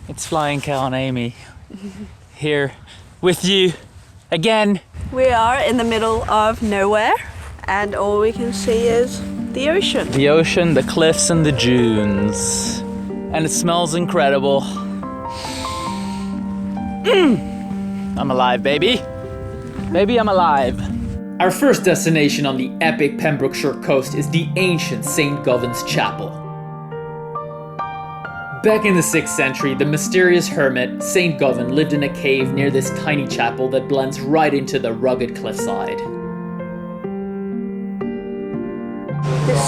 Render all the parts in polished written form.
It's Flying Cal and Amy here with you again. We are in the middle of nowhere and all we can see is the ocean. The ocean, the cliffs and the dunes. And it smells incredible. I'm alive, baby. Baby, I'm alive. Our first destination on the epic Pembrokeshire coast is the ancient St. Govan's Chapel. Back in the 6th century, the mysterious hermit, St. Govan, lived in a cave near this tiny chapel that blends right into the rugged cliffside.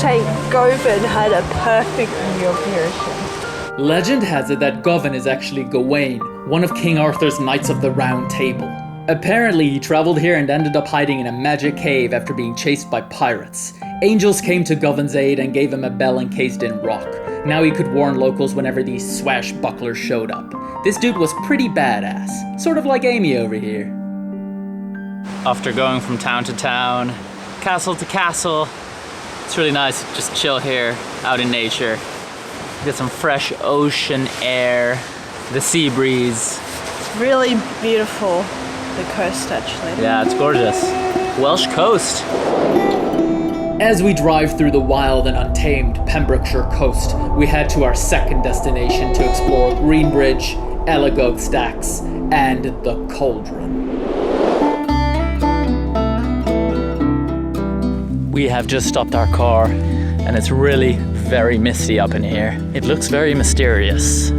St. Govan had a perfect view of the ocean. Legend has it that Govan is actually Gawain, one of King Arthur's Knights of the Round Table. Apparently, he traveled here and ended up hiding in a magic cave after being chased by pirates. Angels came to Govan's aid and gave him a bell encased in rock. Now he could warn locals whenever these swashbucklers showed up. This dude was pretty badass, sort of like Amy over here. After going from town to town, castle to castle, it's really nice to just chill here, out in nature. Get some fresh ocean air, the sea breeze. It's really beautiful, the coast actually. Yeah, it's gorgeous. Welsh coast. As we drive through the wild and untamed Pembrokeshire coast, we head to our second destination to explore Greenbridge, Elagogue Stacks, and the Cauldron. We have just stopped our car, and it's really very misty up in here. It looks very mysterious.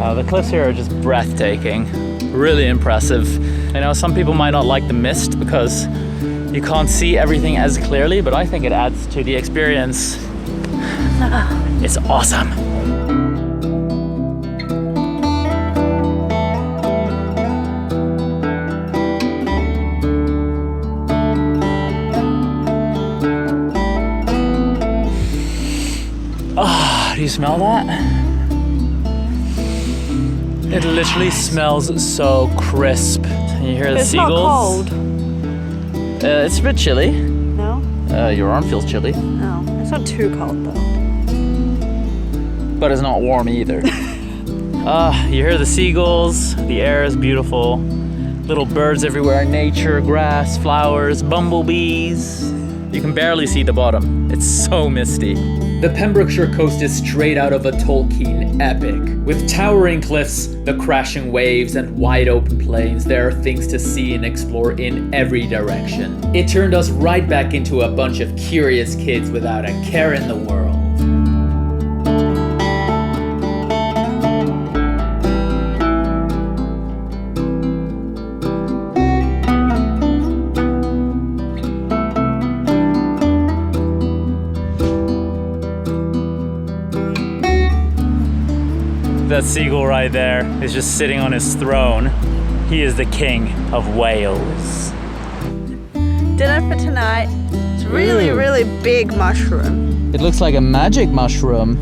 The cliffs here are just breathtaking, really impressive. I know some people might not like the mist because you can't see everything as clearly, but I think it adds to the experience. It's awesome. Ah, do you smell that? It literally smells so crisp. Can you hear the It's seagulls? not cold. It's a bit chilly. No? Your arm feels chilly. No. It's not too cold though. But it's not warm either. You hear the seagulls, the air is beautiful. Little birds everywhere, nature, grass, flowers, bumblebees. You can barely see the bottom. It's so misty. The Pembrokeshire coast is straight out of a Tolkien epic. With towering cliffs, the crashing waves, and wide open plains, there are things to see and explore in every direction. It turned us right back into a bunch of curious kids without a care in the world. That seagull right there is just sitting on his throne. He is the king of Wales. Dinner for tonight. It's really, really big mushroom. It looks like a magic mushroom.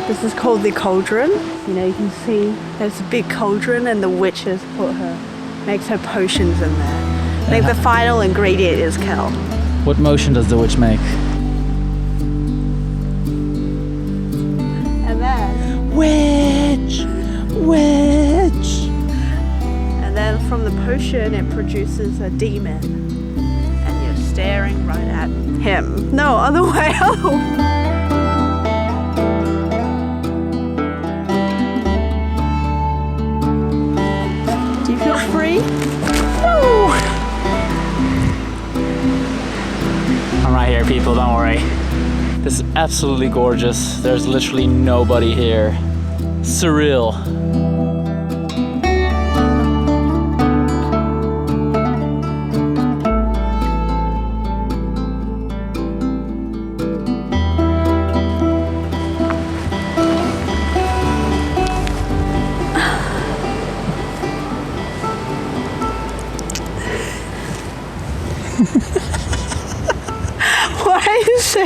This is called the Cauldron. You know, you can see there's a big cauldron and the witches makes her potions in there. I think the final ingredient is Cal. What motion does the witch make? And then... Witch! Witch! And then from the potion it produces a demon. And you're staring right at him. No, other way. Do you feel free? Woo! I'm right here, people, don't worry. This is absolutely gorgeous. There's literally nobody here. Surreal.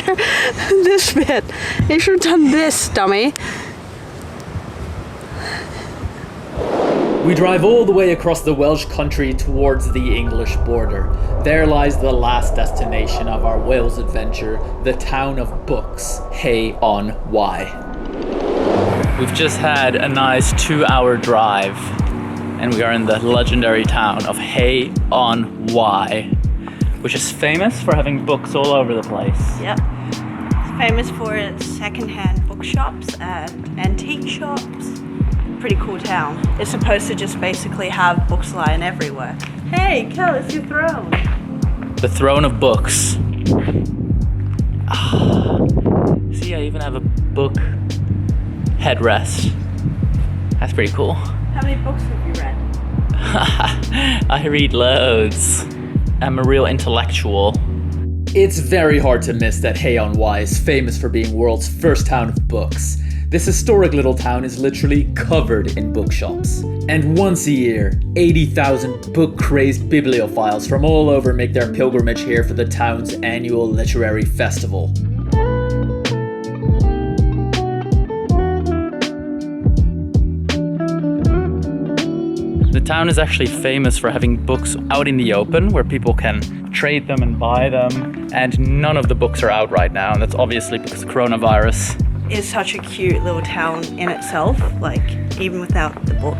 there. This bit. You should have done this, dummy. We drive all the way across the Welsh country towards the English border. There lies the last destination of our Wales adventure, the town of Books, Hay-on-Wye. We've just had a nice 2-hour drive, and we are in the legendary town of Hay-on-Wye, which is famous for having books all over the place. Yep. It's famous for its second-hand bookshops and antique shops. Pretty cool town. It's supposed to just basically have books lying everywhere. Hey, Kel, it's your throne. The throne of books. See, I even have a book headrest. That's pretty cool. How many books have you read? I read loads. I'm a real intellectual. It's very hard to miss that Hay-on-Wye is famous for being world's first town of books. This historic little town is literally covered in bookshops. And once a year, 80,000 book-crazed bibliophiles from all over make their pilgrimage here for the town's annual literary festival. The town is actually famous for having books out in the open where people can trade them and buy them. And none of the books are out right now, and that's obviously because of coronavirus. It's such a cute little town in itself, like even without the book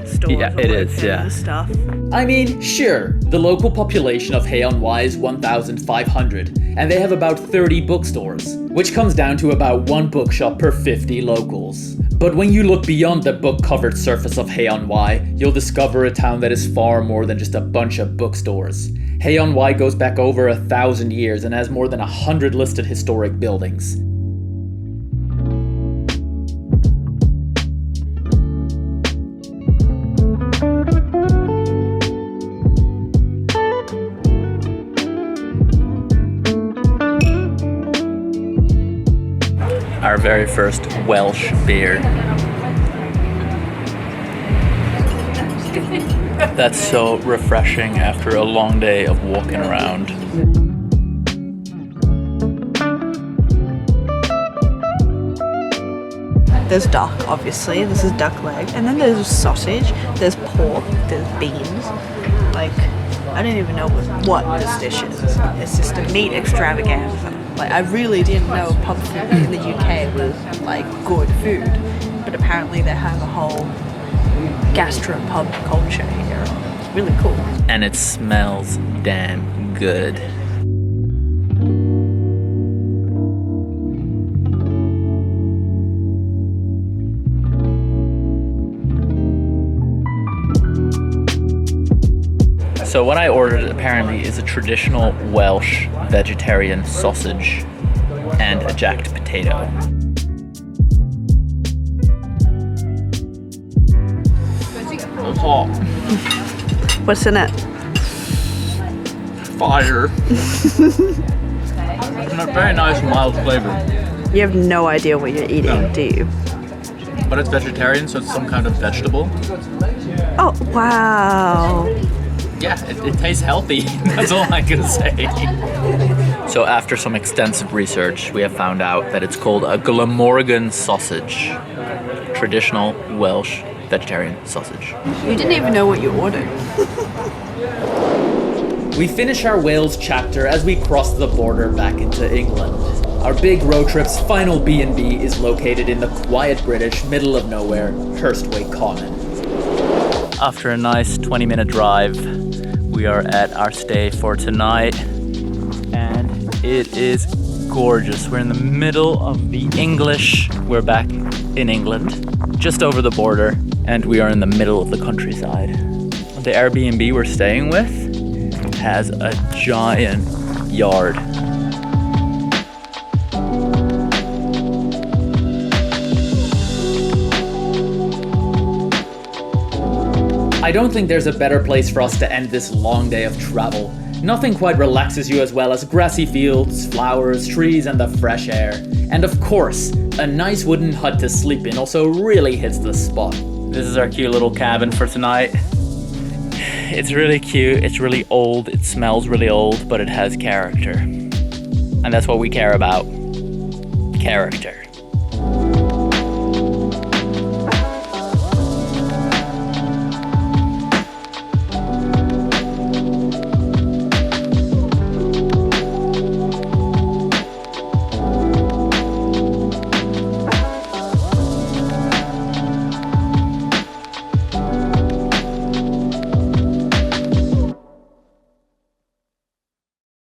stores. Yeah, it is, yeah. And stuff. I mean, sure, the local population of Hay-on-Wye is 1,500, and they have about 30 bookstores, which comes down to about one bookshop per 50 locals. But when you look beyond the book-covered surface of Hay-on-Wye, you'll discover a town that is far more than just a bunch of bookstores. Hay-on-Wye goes back over 1,000 years and has more than 100 listed historic buildings. Our very first Welsh beer. That's so refreshing after a long day of walking around. There's duck, obviously. This is duck leg. And then there's sausage, there's pork, there's beans. Like, I don't even know what this dish is. It's just a meat extravaganza. Like, I really didn't know pub food in the UK was, like, good food. But apparently they have a whole gastropub culture here. Really cool. And it smells damn good. So what I ordered apparently is a traditional Welsh vegetarian sausage and a jacked potato. It's hot. What's in it? Fire. And a very nice mild flavor. You have no idea what you're eating, No. do you? But it's vegetarian, so it's some kind of vegetable. Oh, wow. Yeah, it tastes healthy. That's all I can say. So after some extensive research, we have found out that it's called a Glamorgan sausage. Traditional Welsh vegetarian sausage. You didn't even know what you ordered. We finish our Wales chapter as we cross the border back into England. Our big road trip's final B&B is located in the quiet British middle of nowhere, Hurstway Common. After a nice 20-minute drive, we are at our stay for tonight, and it is gorgeous. We're in the middle of the English. We're back in England, just over the border, and we are in the middle of the countryside. The Airbnb we're staying with has a giant yard. I don't think there's a better place for us to end this long day of travel. Nothing quite relaxes you as well as grassy fields, flowers, trees, and the fresh air. And of course, a nice wooden hut to sleep in also really hits the spot. This is our cute little cabin for tonight. It's really cute, it's really old, it smells really old, but it has character. And that's what we care about. Characters.